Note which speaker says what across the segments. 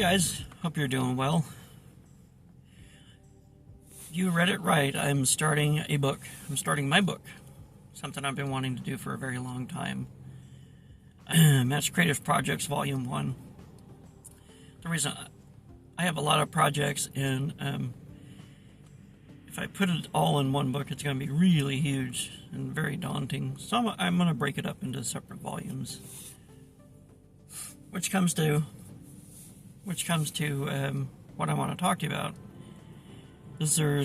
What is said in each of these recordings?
Speaker 1: guys, hope you're doing well. You read it right. I'm starting a book. I'm starting my book. Something I've been wanting to do for a very long time. Match Creative Projects Volume 1. The reason I have a lot of projects, and if I put it all in one book, it's going to be really huge and very daunting. So I'm going to break it up into separate volumes. Which comes to what I want to talk to you about. Is there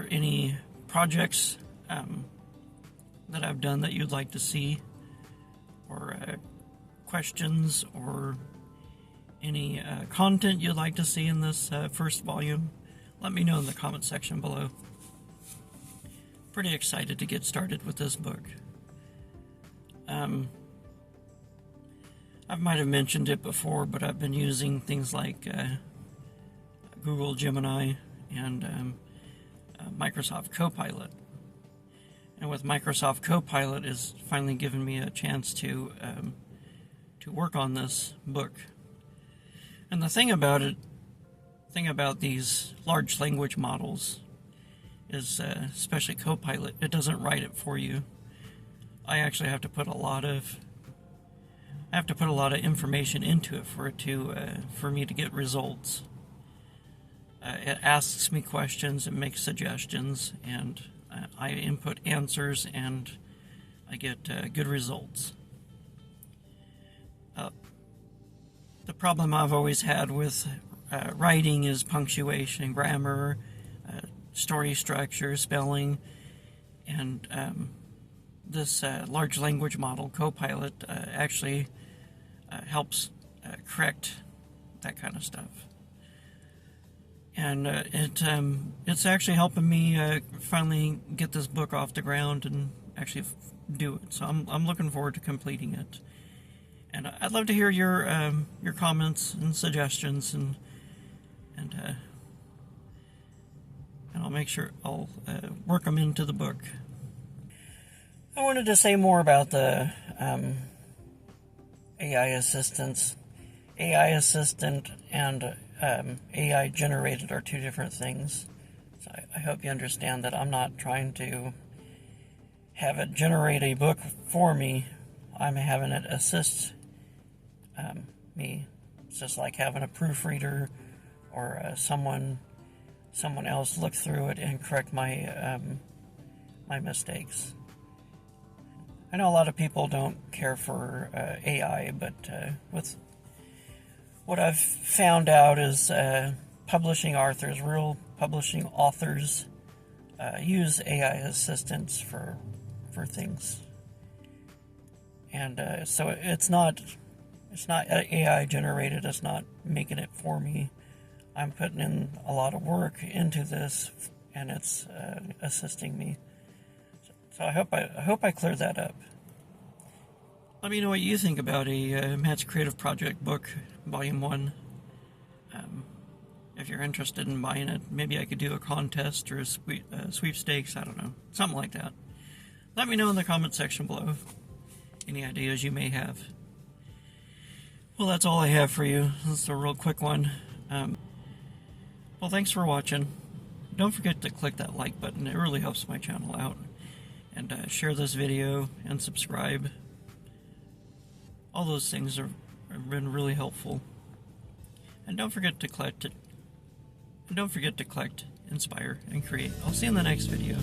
Speaker 1: any projects that I've done that you'd like to see, or questions, or any content you'd like to see in this first volume? Let me know in the comment section below. Pretty excited to get started with this book. I might have mentioned it before, but I've been using things like Google Gemini and Microsoft Copilot. And with Microsoft Copilot is finally given me a chance to work on this book. And the thing about these large language models is, especially Copilot, it doesn't write it for you. I actually have to put a lot of information into it for it to for me to get results. It asks me questions, it makes suggestions, and I input answers, and I get good results. The problem I've always had with writing is punctuation, grammar, story structure, spelling, and this large language model, Copilot, actually helps correct that kind of stuff. And it's actually helping me finally get this book off the ground and actually do it. So I'm looking forward to completing it. And I'd love to hear your comments and suggestions, and I'll make sure I'll work them into the book. I wanted to say more about the AI assistants. AI assistant and AI generated are two different things. So I hope you understand that I'm not trying to have it generate a book for me. I'm having it assist me. It's just like having a proofreader or someone else look through it and correct my my mistakes. I know a lot of people don't care for AI, but with what I've found out is real publishing authors use AI assistants for things, and so it's not AI generated. It's not making it for me. I'm putting in a lot of work into this, and it's assisting me. So I hope I cleared that up. Let me know what you think about a Matt's Creative Project book, Volume 1. If you're interested in buying it, maybe I could do a contest or a sweepstakes, I don't know, something like that. Let me know in the comment section below any ideas you may have. Well, that's all I have for you. This is a real quick one. Well, thanks for watching. Don't forget to click that like button. It really helps my channel out. And share this video and subscribe. All those things have been really helpful. And don't forget to collect, inspire, and create. I'll see you in the next video.